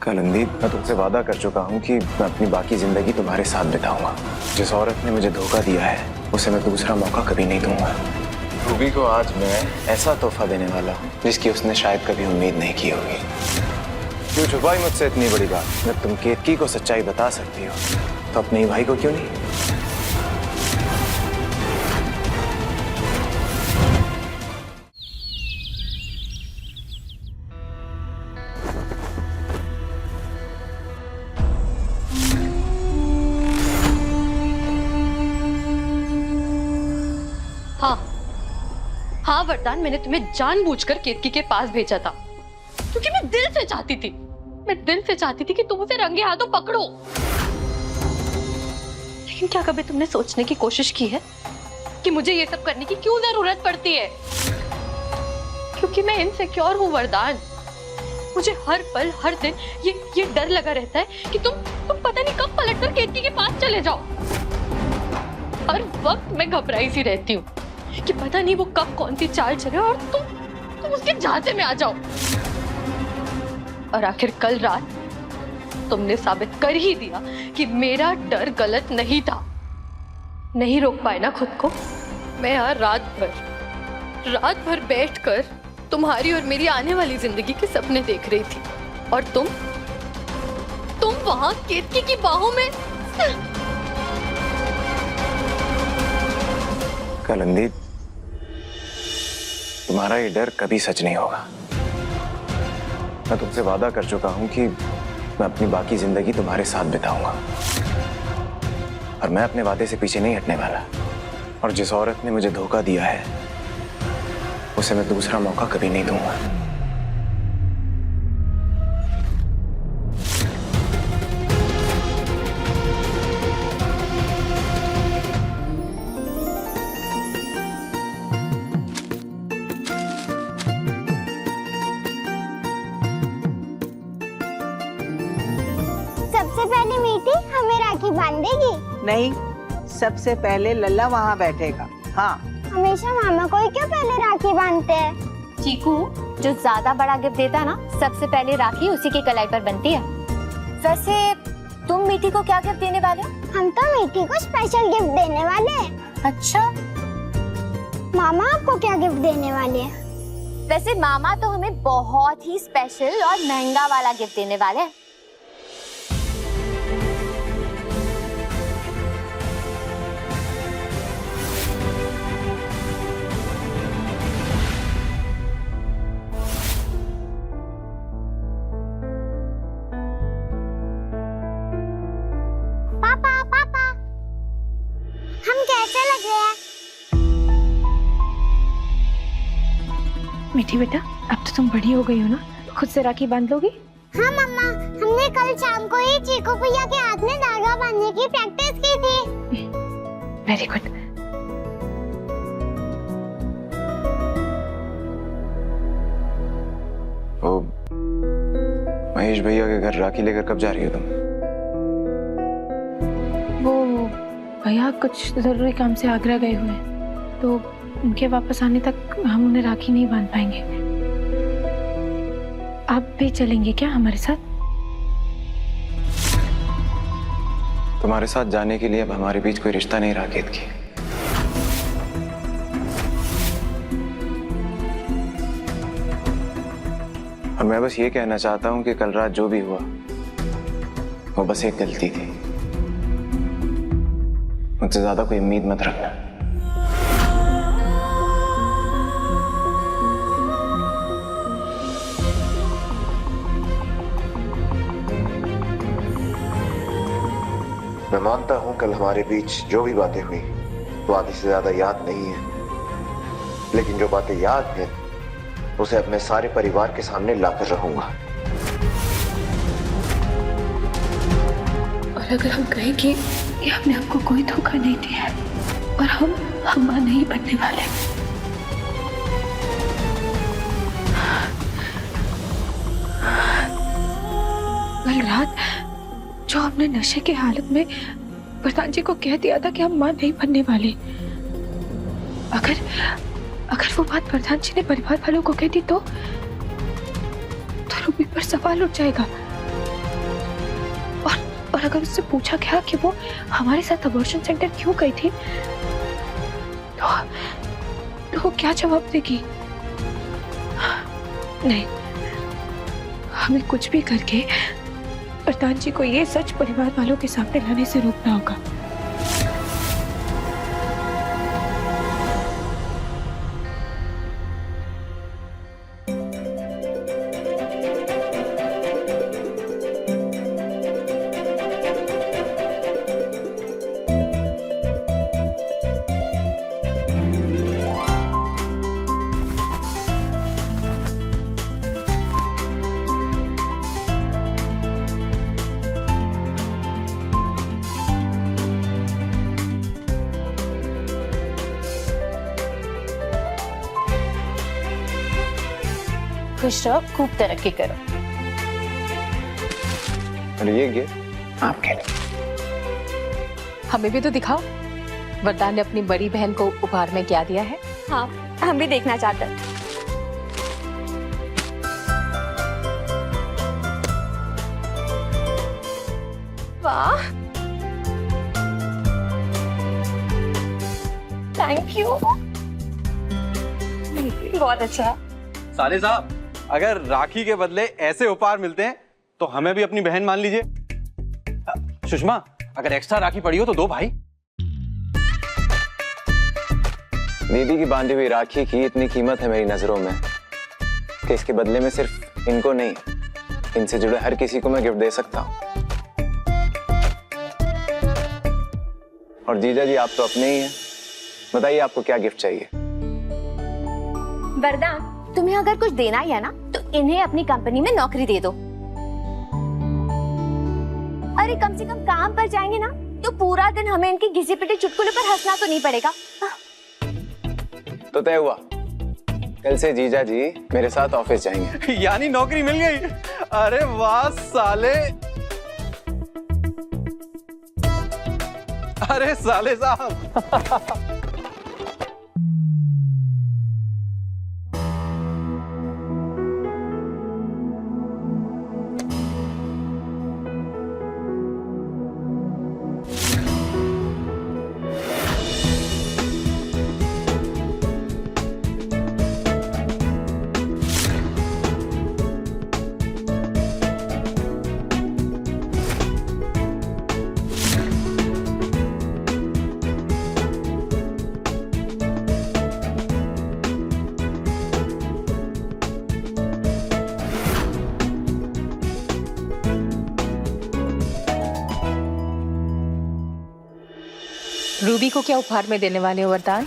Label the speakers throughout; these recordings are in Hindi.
Speaker 1: कलंदी, मैं तुमसे वादा कर चुका हूँ कि मैं अपनी बाकी जिंदगी तुम्हारे साथ बिताऊंगा। जिस औरत ने मुझे धोखा दिया है उसे मैं दूसरा मौका कभी नहीं दूंगा। रूबी को आज मैं ऐसा तोहफा देने वाला हूँ जिसकी उसने शायद कभी उम्मीद नहीं की होगी। क्यों छुपाई मुझसे इतनी बड़ी बात? जब तुम केतकी को सच्चाई बता सकती हो तो अपने ही भाई को क्यों नहीं?
Speaker 2: हाँ वरदान, मैंने तुम्हें जानबूझकर केतकी के पास भेजा था क्योंकि मैं दिल से चाहती थी कि तुम उसे रंगे हाथों पकड़ो। लेकिन क्या कभी तुमने सोचने की कोशिश की है कि मुझे ये सब करने की क्यों जरूरत पड़ती है? क्योंकि मैं इनसिक्योर हूँ वरदान। मुझे हर पल हर दिन ये डर लगा रहता है कि तुम पता नहीं कब पलटकर केतकी के पास चले जाओ। हर वक्त मैं घबराई सी रहती हूँ कि पता नहीं वो कब कौन सी चाल चले और तुम उसके झांसे में आ जाओ। और आखिर कल रात तुमने साबित कर ही दिया कि मेरा डर गलत नहीं था। नहीं रोक पाए ना खुद को। मैं यहाँ रात भर बैठकर तुम्हारी और मेरी आने वाली जिंदगी के सपने देख रही थी और तुम वहां केतकी की बाहों में।
Speaker 1: कलंदी, तुम्हारा ये डर कभी सच नहीं होगा। मैं तुमसे वादा कर चुका हूं कि मैं अपनी बाकी जिंदगी तुम्हारे साथ बिताऊंगा और मैं अपने वादे से पीछे नहीं हटने वाला। और जिस औरत ने मुझे धोखा दिया है उसे मैं दूसरा मौका कभी नहीं दूंगा।
Speaker 3: सबसे पहले मीठी हमें राखी बांधेगी।
Speaker 4: नहीं, सबसे पहले लल्ला वहाँ बैठेगा। हाँ,
Speaker 3: हमेशा मामा को ही क्यों पहले राखी बांधते हैं?
Speaker 5: चीकू, जो ज्यादा बड़ा गिफ्ट देता है ना, सबसे पहले राखी उसी की कलाई पर बनती है। वैसे तुम मीठी को क्या गिफ्ट देने वाले हो?
Speaker 3: हम तो मीठी को स्पेशल गिफ्ट देने वाले हैं।
Speaker 5: अच्छा,
Speaker 3: मामा आपको क्या गिफ्ट देने वाले हैं?
Speaker 5: वैसे मामा तो हमें बहुत ही स्पेशल और महंगा वाला गिफ्ट देने वाले हैं।
Speaker 3: पापा, हम कैसे लग रहे हैं?
Speaker 6: मीठी बेटा, अब तो तुम बड़ी हो गई हो ना, खुद से राखी बांध लोगी?
Speaker 3: हाँ मम्मा, हमने कल शाम को ही चीकू भैया के हाथ में धागा बांधने की प्रैक्टिस की थी।
Speaker 6: Very good.
Speaker 1: ओ, महेश भैया के घर राखी लेकर कब जा रही हो तुम?
Speaker 6: वो भैया कुछ जरूरी काम से आगरा गए हुए हैं, तो उनके वापस आने तक हम उन्हें राखी नहीं बांध पाएंगे। आप भी चलेंगे क्या हमारे साथ?
Speaker 1: तुम्हारे साथ जाने के लिए अब हमारे बीच कोई रिश्ता नहीं रहा केतकी। और मैं बस ये कहना चाहता हूं कि कल रात जो भी हुआ वो बस एक गलती थी। मुझसे ज्यादा कोई उम्मीद मत रखना।
Speaker 7: मैं मानता हूं कल हमारे बीच जो भी बातें हुई वो आधी से ज्यादा याद नहीं है, लेकिन जो बातें याद है उसे अपने सारे परिवार के सामने लाकर रहूंगा।
Speaker 6: और अगर हम कहें कि हमने आपको कोई धोखा नहीं दिया है और हम मां नहीं बनने वाले, कल रात जो हमने नशे की हालत में प्रधान जी को कह दिया था कि हम मां नहीं बनने वाले, अगर वो बात प्रधान जी ने परिवार वालों को कह दी तो रूबी पर सवाल उठ जाएगा। और अगर उससे पूछा गया कि वो हमारे साथ अबॉर्शन सेंटर क्यों गई थी तो वो क्या जवाब देगी? नहीं, हमें कुछ भी करके प्रधान जी को ये सच परिवार वालों के सामने लाने से रोकना होगा।
Speaker 5: खुश रहो, खूब तरक्की करो।
Speaker 1: और ये गिफ्ट आपके लिए।
Speaker 2: हमें भी तो दिखाओ, वरदान ने अपनी बड़ी बहन को उपहार में क्या दिया है।
Speaker 5: हाँ, हम भी देखना चाहते हैं। वाह, थैंक यू, बहुत अच्छा।
Speaker 8: साले साहब, अगर राखी के बदले ऐसे उपहार मिलते हैं तो हमें भी अपनी बहन मान लीजिए। सुषमा, अगर एक्स्ट्रा राखी पड़ी हो तो दो भाई।
Speaker 1: दीदी की बांधी हुई राखी की इतनी कीमत है मेरी नजरों में कि इसके बदले में सिर्फ इनको नहीं, इनसे जुड़े हर किसी को मैं गिफ्ट दे सकता हूँ। और जीजा जी, आप तो अपने ही हैं, बताइए आपको क्या गिफ्ट चाहिए।
Speaker 5: वरदान, तुम्हें अगर कुछ देना ही है ना तो इन्हें अपनी कंपनी में नौकरी दे दो। अरे कम से कम काम पर जाएंगे ना तो पूरा दिन हमें इनकी घिसी पिटी चुटकुले पर हंसना तो नहीं पड़ेगा।
Speaker 1: तो तय हुआ, कल से जीजा जी मेरे साथ ऑफिस जाएंगे।
Speaker 8: यानी नौकरी मिल गई। अरे वाह साले। अरे साले साहब।
Speaker 2: रूबी को क्या उपहार में देने वाले हो वरदान?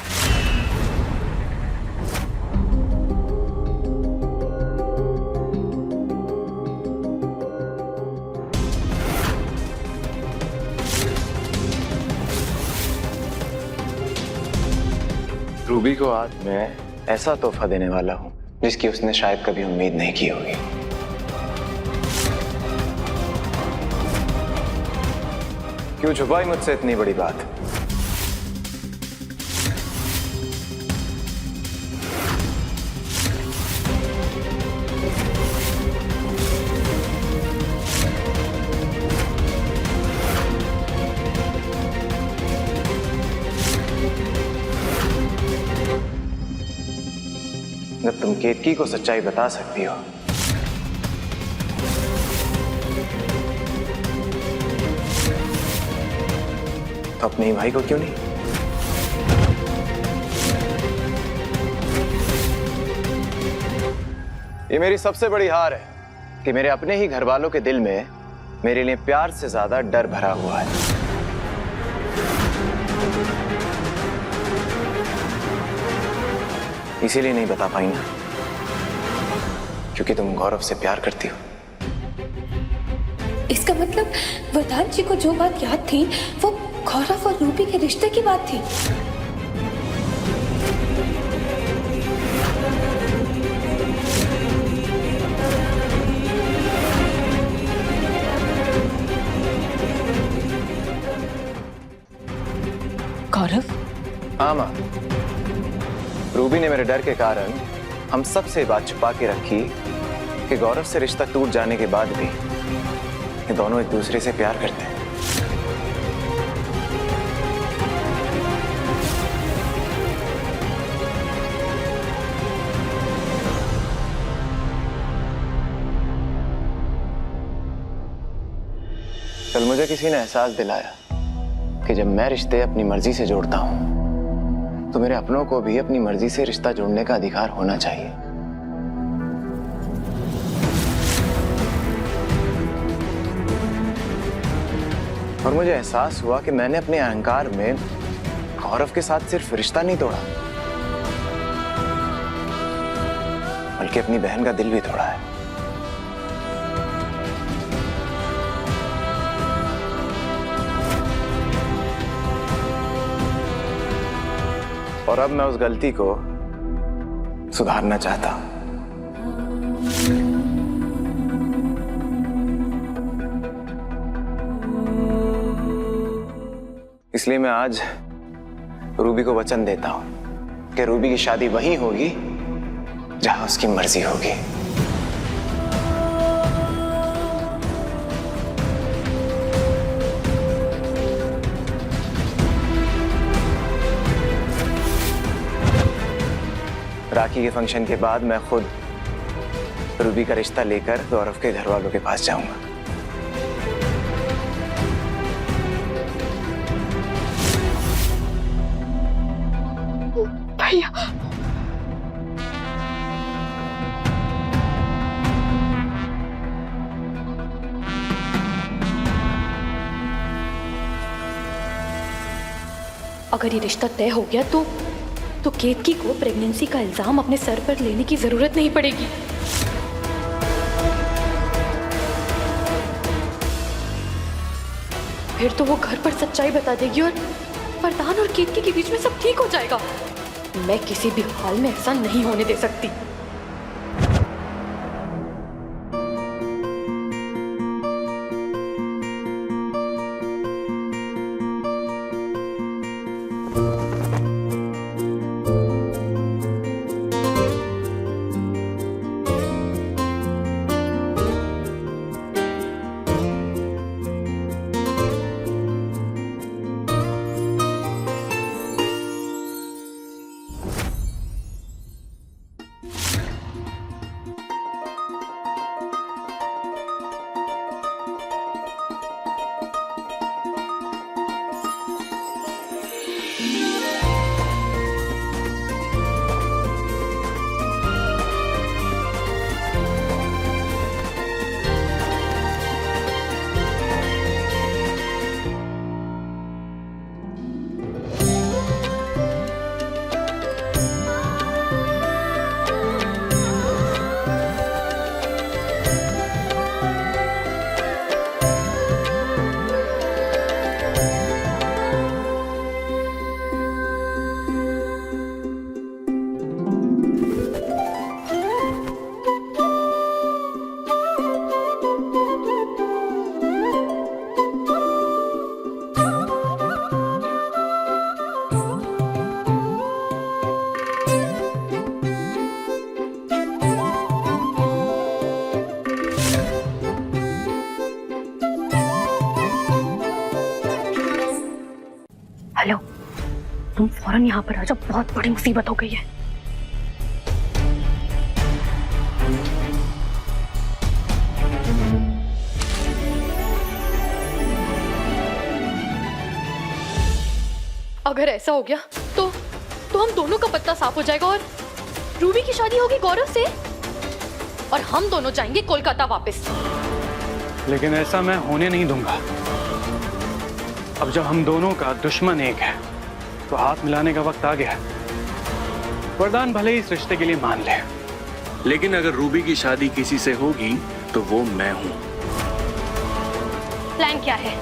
Speaker 1: रूबी को आज मैं ऐसा तोहफा देने वाला हूं जिसकी उसने शायद कभी उम्मीद नहीं की होगी। क्यों छुपाई मुझसे इतनी बड़ी बात? जब तुम केतकी को सच्चाई बता सकती हो तो अपने ही भाई को क्यों नहीं? ये मेरी सबसे बड़ी हार है कि मेरे अपने ही घर वालों के दिल में मेरे लिए प्यार से ज्यादा डर भरा हुआ है। इसीलिए नहीं बता पाई ना, क्योंकि तुम गौरव से प्यार करती हो।
Speaker 6: इसका मतलब वरदान जी को जो बात याद थी वो गौरव और रूबी के रिश्ते की बात थी। गौरव?
Speaker 1: हाँ माँ, रूबी ने मेरे डर के कारण हम सब से बात छुपा के रखी कि गौरव से रिश्ता टूट जाने के बाद भी ये दोनों एक दूसरे से प्यार करते हैं। मुझे किसी ने एहसास दिलाया कि जब मैं रिश्ते अपनी मर्जी से जोड़ता हूं तो मेरे अपनों को भी अपनी मर्जी से रिश्ता जोड़ने का अधिकार होना चाहिए। और मुझे एहसास हुआ कि मैंने अपने अहंकार में गौरव के साथ सिर्फ रिश्ता नहीं तोड़ा, बल्कि अपनी बहन का दिल भी तोड़ा है। और अब मैं उस गलती को सुधारना चाहता हूं। इसलिए मैं आज रूबी को वचन देता हूं कि रूबी की शादी वहीं होगी जहां उसकी मर्जी होगी। राखी के फंक्शन के बाद मैं खुद रूबी का रिश्ता लेकर गौरव के घर वालों के पास जाऊंगा।
Speaker 2: भैया, अगर ये रिश्ता तय हो गया तो केतकी को प्रेगनेंसी का इल्जाम अपने सर पर लेने की जरूरत नहीं पड़ेगी। फिर तो वो घर पर सच्चाई बता देगी और वरदान और केतकी के बीच में सब ठीक हो जाएगा। मैं किसी भी हाल में ऐसा नहीं होने दे सकती। हेलो, तुम फौरन यहाँ पर आ जाओ, बहुत बड़ी मुसीबत हो गई है। अगर ऐसा हो गया तो हम दोनों का पत्ता साफ हो जाएगा और रूबी की शादी होगी गौरव से और हम दोनों जाएंगे कोलकाता वापस।
Speaker 8: लेकिन ऐसा मैं होने नहीं दूंगा। अब जब हम दोनों का दुश्मन एक है तो हाथ मिलाने का वक्त आ गया है। वरदान भले ही इस रिश्ते के लिए मान ले, लेकिन अगर रूबी की शादी किसी से होगी तो वो मैं हूं।
Speaker 2: प्लान क्या है?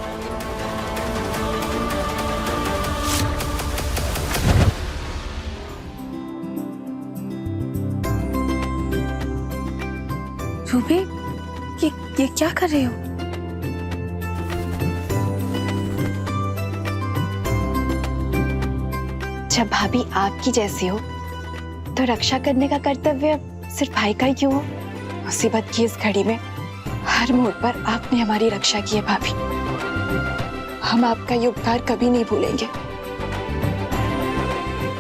Speaker 6: रूबी, ये क्या कर रही हो?
Speaker 9: जब भाभी आपकी जैसी हो तो रक्षा करने का कर्तव्य सिर्फ भाई का ही क्यों हो? मुसीबत की इस घड़ी में हर मोड़ पर आपने हमारी रक्षा की है भाभी। हम आपका ये उपकार कभी नहीं भूलेंगे।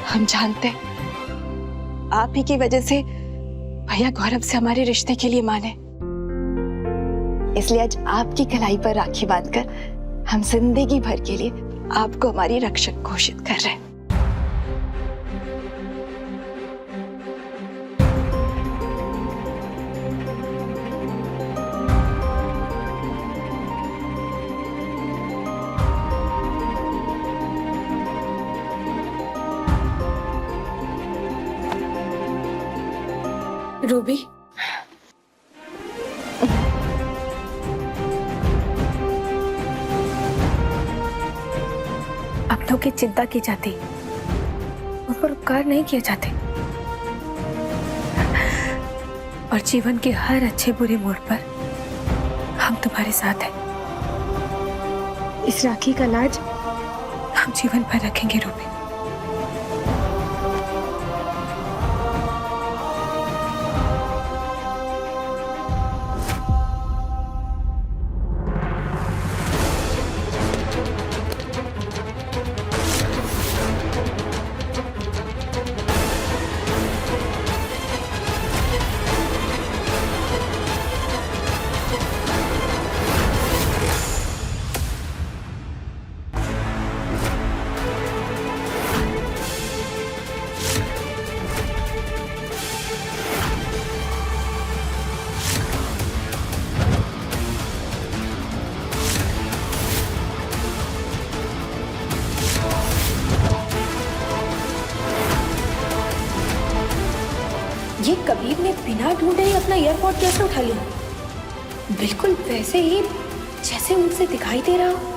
Speaker 9: हम जानते हैं आप ही की वजह से भैया गौरव से हमारे रिश्ते के लिए माने, इसलिए आज आपकी कलाई पर राखी बांधकर हम जिंदगी भर के लिए आपको हमारी रक्षक घोषित कर रहे हैं।
Speaker 6: रूबी, अपनों की चिंता की जाती, उन पर उपकार नहीं किए जाते। और जीवन के हर अच्छे बुरे मोड़ पर हम तुम्हारे साथ हैं। इस राखी का लाज हम जीवन भर रखेंगे रूबी।
Speaker 2: ये कबीर ने बिना ढूंढे ही अपना एयरपोर्ट कैसे उठा लिया? बिल्कुल वैसे ही जैसे उनसे दिखाई दे रहा हो।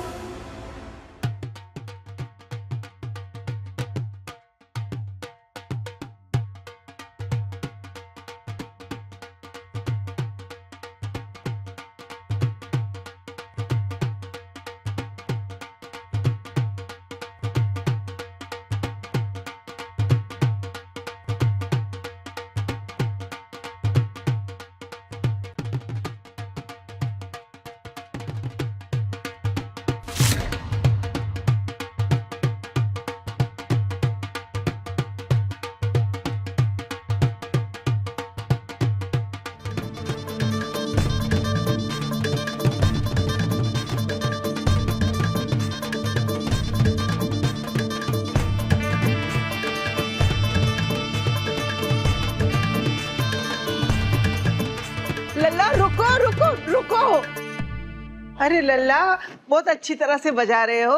Speaker 4: लल्ला रुको रुको रुको। अरे लल्ला, बहुत अच्छी तरह से बजा रहे हो,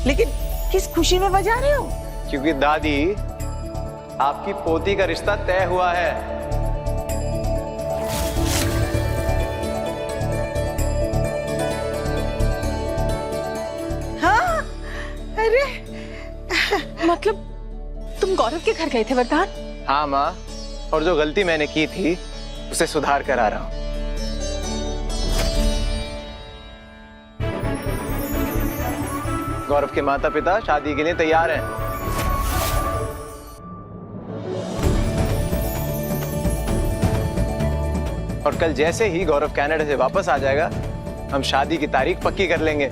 Speaker 4: लेकिन किस खुशी में बजा रहे हो?
Speaker 1: क्योंकि दादी, आपकी पोती का रिश्ता तय हुआ है।
Speaker 4: हाँ? अरे
Speaker 6: मतलब तुम गौरव के घर गए थे वरदान?
Speaker 1: हाँ माँ, और जो गलती मैंने की थी उसे सुधार कर आ रहा हूं। गौरव के माता पिता शादी के लिए तैयार हैं। और कल जैसे ही गौरव कनाडा से वापस आ जाएगा, हम शादी की तारीख पक्की कर लेंगे।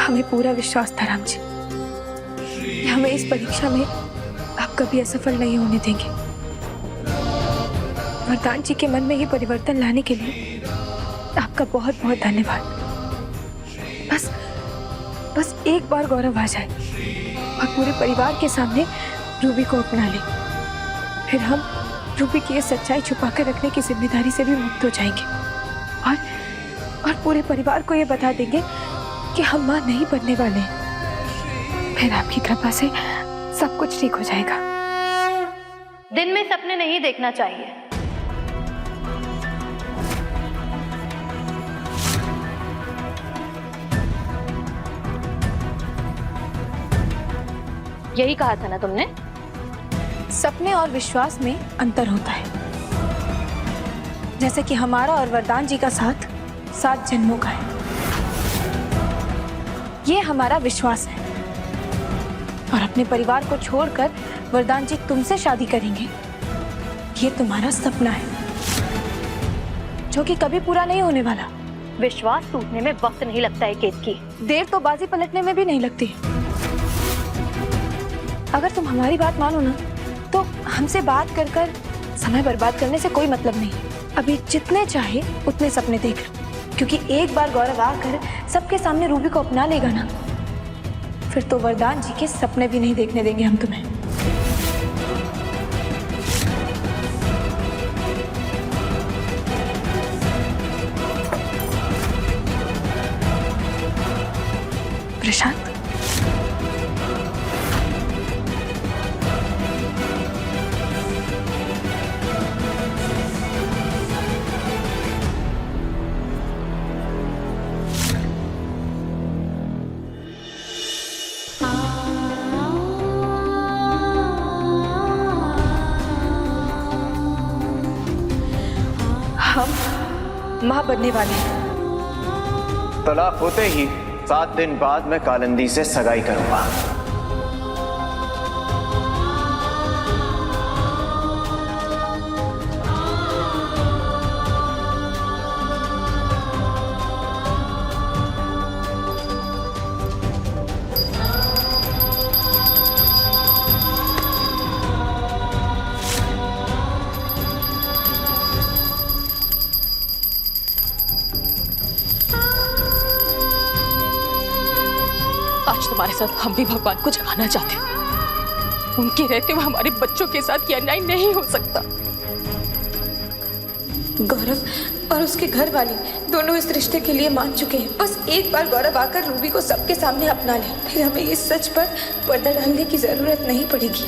Speaker 6: हमें पूरा विश्वास था राम जी कि हमें इस परीक्षा में आप कभी असफल नहीं होने देंगे। वरदान जी के मन में ये परिवर्तन लाने के लिए आपका बहुत बहुत धन्यवाद। बस एक बार गौरव आ जाए और पूरे परिवार के सामने रूबी को अपना ले, फिर हम रूबी की ये सच्चाई छुपा कर रखने की जिम्मेदारी से भी मुक्त हो जाएंगे और पूरे परिवार को ये बता देंगे कि हम मां नहीं बनने वाले। फिर आपकी कृपा से सब कुछ ठीक हो जाएगा।
Speaker 2: दिन में सपने नहीं देखना चाहिए। यही कहा था ना तुमने?
Speaker 6: सपने और विश्वास में अंतर होता है। जैसे कि हमारा और वरदान जी का साथ 7 जन्मों का है। ये हमारा विश्वास है और अपने परिवार को छोड़कर वरदान जी तुमसे शादी करेंगे, ये तुम्हारा सपना है जो कि कभी पूरा नहीं होने वाला।
Speaker 2: विश्वास टूटने में वक्त नहीं लगता है केतकी।
Speaker 6: देर तो बाजी पलटने में भी नहीं लगती। अगर तुम हमारी बात मानो ना तो हमसे बात कर कर समय बर्बाद करने से कोई मतलब नहीं। अभी जितने चाहे उतने सपने देख लो, क्योंकि एक बार गौरव आकर सबके सामने रूबी को अपना लेगा ना, फिर तो वरदान जी के सपने भी नहीं देखने देंगे हम तुम्हें। प्रशांत, हम मां बनने वाले हैं।
Speaker 1: तलाक होते ही 7 दिन बाद मैं कालिंदी से सगाई करूंगा।
Speaker 2: आज तुम्हारे साथ हम भी भगवान को जगाना चाहते हैं। उनके रहते हुए हमारे बच्चों के साथ ये अन्याय नहीं हो सकता।
Speaker 6: गौरव और उसके घर वाले दोनों इस रिश्ते के लिए मान चुके हैं। बस एक बार गौरव आकर रूबी को सबके सामने अपना ले, फिर हमें इस सच पर पर्दा डालने की जरूरत नहीं पड़ेगी।